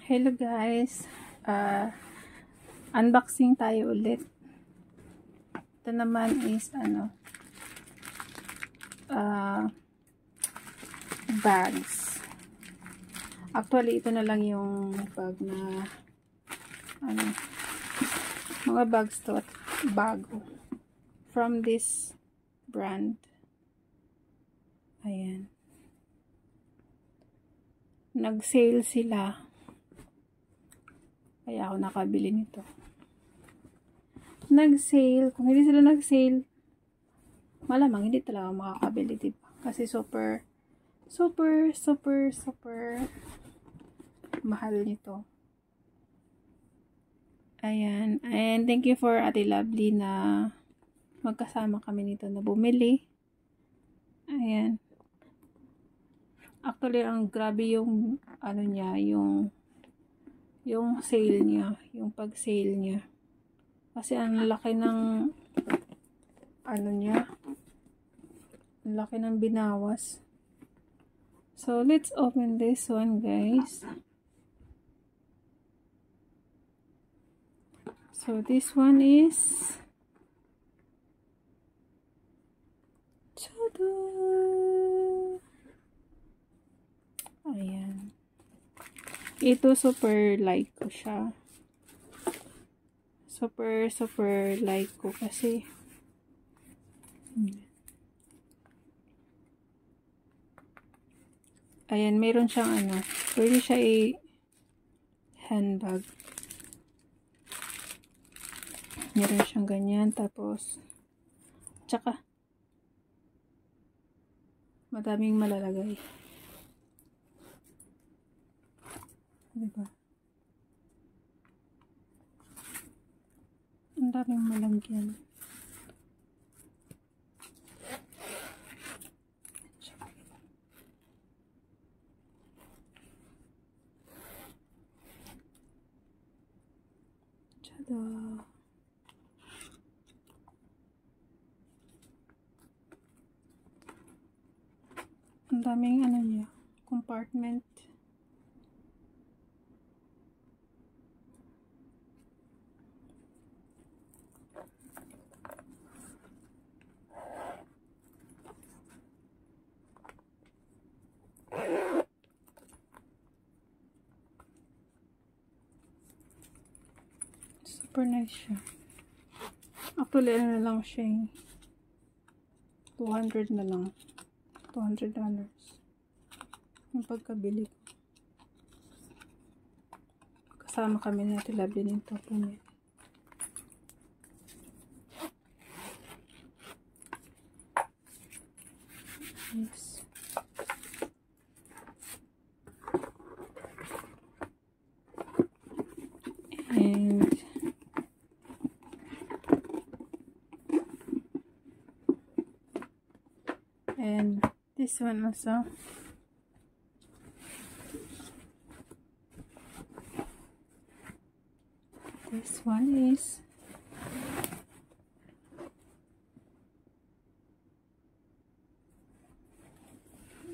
Hello guys, unboxing tayo ulit. Ito naman is bags. Actually ito na lang yung bag na mga bags to at bago from this brand. Ayan, nag-sale sila. Kaya ako nakabili nito. Nag-sale. Kung hindi sila nag-sale, malamang hindi talaga makakabili, diba? Kasi super mahal nito. Ayan. And thank you for Ate Lovely na magkasama kami nito na bumili. Ayan. Actually, ang grabe yung niya, yung sale niya, yung pag-sale niya. Kasi ang laki ng niya, ang laki ng binawas. So, let's open this one, guys. So, this one is tada! Ayan. Ito super like ko siya. Super like ko kasi ayan, meron siyang pwede siya handbag. Meron siyang ganyan, tapos tsaka madaming malalagay. Diba? Ang daming malagyan. Tada! Ang daming niya, compartment. Super nice siya. Actually, na lang siya, $200 na lang. $200 yung pagkabili ko. Kasama kami na Lovely nito. Yes. And this one also. This one is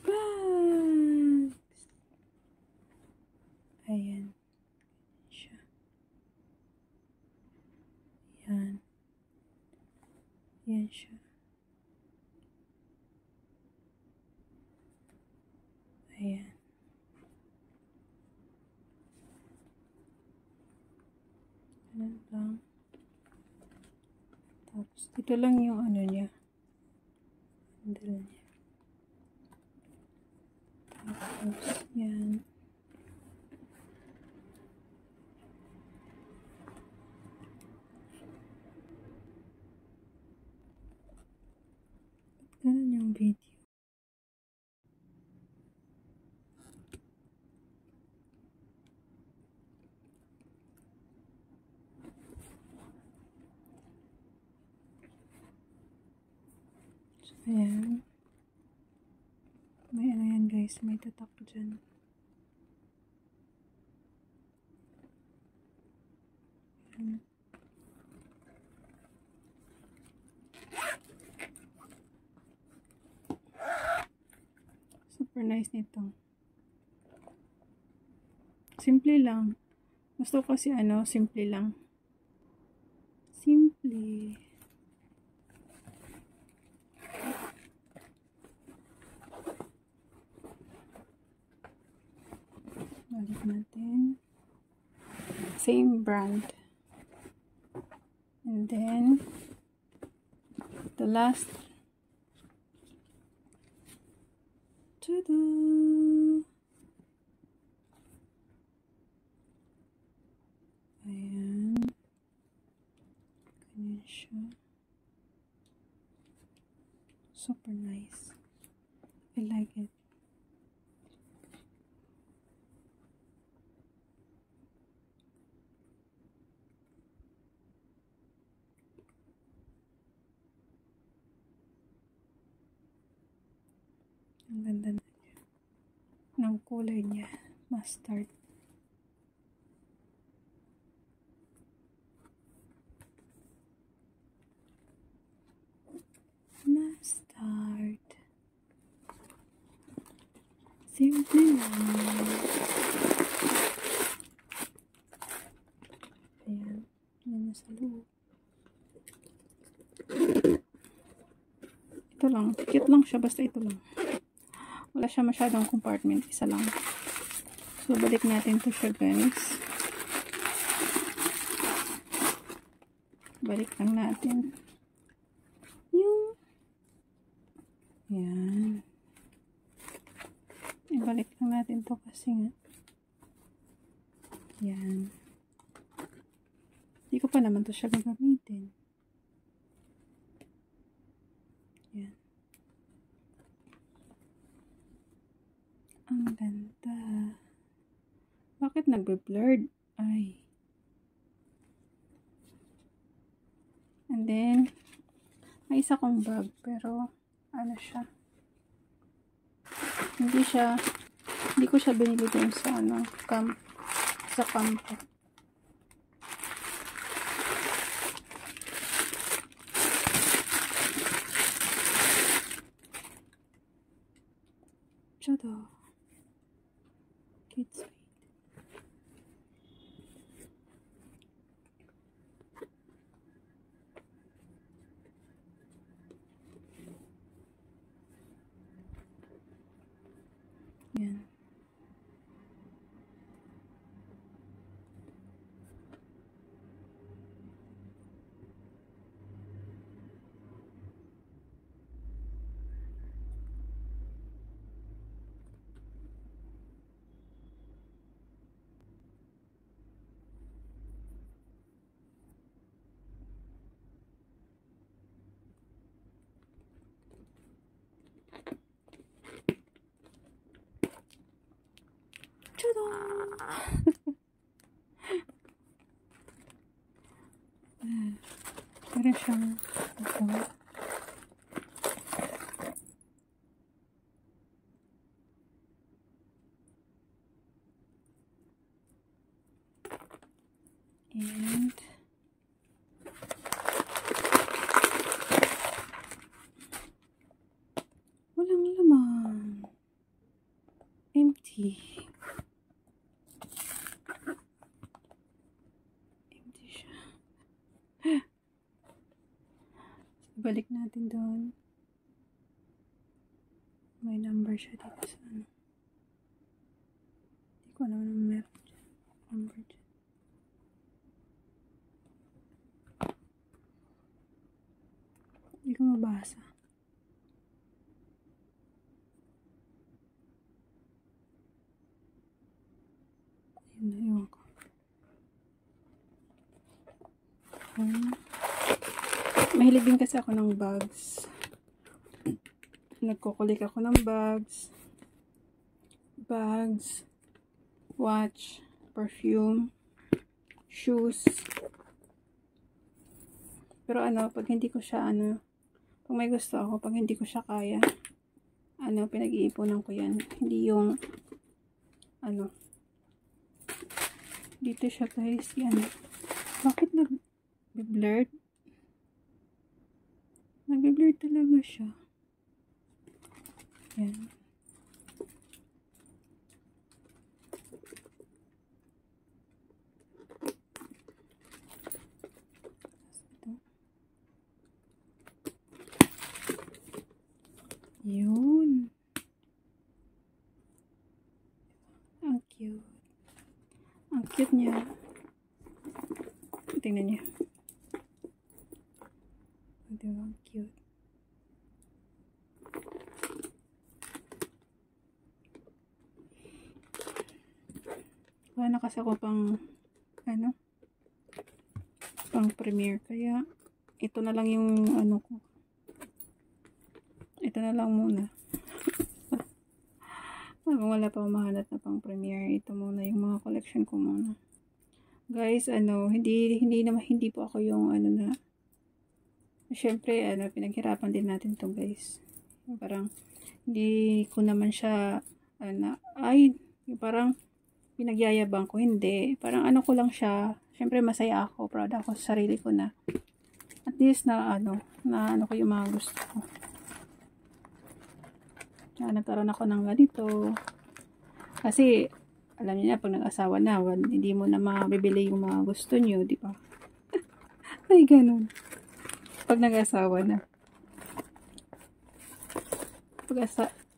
bags. Ayan siya. Yan. Yan siya. Ayan. Ayan lang. Tapos, ito lang yung niya. Handle niya. Tapos, yan. Ganun yung video. Ayan. May yan guys, may tatak dyan. Super nice nito. Simple lang. Gusto ko kasi simple lang. Simple. Balik natin. Same brand. And then, the last. Tada! Ayan. Ganyan siya. Super nice. I like it. Ang ganda ng kulay niya. Mustard. Mustard. Simple lang. Ayan. Ayan na sa loob. Ito lang. Cute lang siya. Basta ito lang. Wala siya masyadong compartment. Isa lang. So, balik natin to siya, guys. Balik lang natin. Yung yan. Ibalik lang natin to kasi nga. Yan. Hindi ko pa naman to siya gagamitin. Yan. Ang ganda. Bakit nagbe-blurred? Ay. And then, may isa kong bag. Pero, ano siya? Hindi ko siya binili dun sa, sa kampo. Tada. Kids Feet. Yan. Tada! Meron siyang ito. And walang laman. Empty. Empty siya. Balik natin doon. May number siya dito sa ano. Hindi ko alam na meron dyan. Number dyan. Hindi ko mabasa. Ayun na, iwan ko. Mahilig din kasi ako ng bags. Nagkukulik ako ng bags, watch, perfume, shoes. Pero pag hindi ko siya pag may gusto ako, pag hindi ko siya kaya, pinag-iipunan ko yan. Hindi yung dito siya, guys, yan. Bakit nag-blurred? Nag-blurred talaga siya. Yan. Yun. Ang cute. Ang cute niya. Tingnan niya. Diba? Ang cute. Wala na kasi ako pang pang premiere. Kaya ito na lang yung ko. Ito na lang muna. Kung wala pa mahanap na pang premiere, ito muna yung mga collection ko muna. Guys, hindi po ako yung na, syempre, pinaghirapan din natin to guys. Parang, hindi ko naman siya, parang, pinagyayabang ko, hindi. Parang ko lang siya, syempre masaya ako, proud ako sa sarili ko na, at least na ko yung mga gusto ko. Nagkaroon ako ng ganito. Kasi, alam niyo na, pag nag-asawa na, hindi mo na mabibili yung mga gusto niyo, di ba? Ay, ganun. Pag nag-asawa na.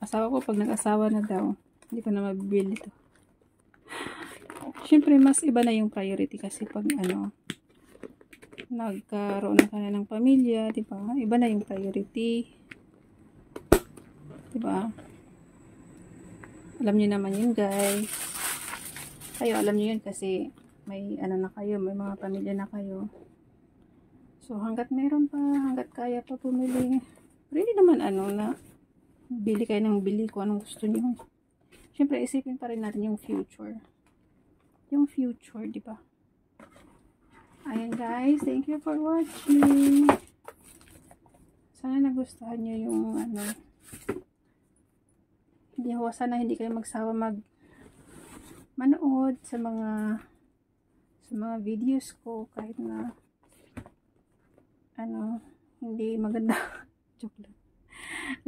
Asawa ko, pag nag-asawa na daw, hindi ko na mabibili to. Siyempre, mas iba na yung priority kasi pag nagkaroon ka na ng pamilya, di ba? Iba na yung priority. Di ba? Alam niyo naman yun, guys. Kayo, alam niyo yun kasi may na kayo, may mga pamilya na kayo. So, hanggat meron pa, hanggat kaya pa pumili, really naman na bili kayo ng bili kung anong gusto niyo. Siyempre, isipin pa rin natin yung future. Yung future, di ba? Ayan guys, thank you for watching. Sana nagustuhan niyo yung sana hindi kayo magsawa manood sa mga videos ko kahit na hindi maganda. Joke lang.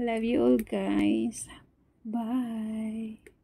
Love you all guys. Bye.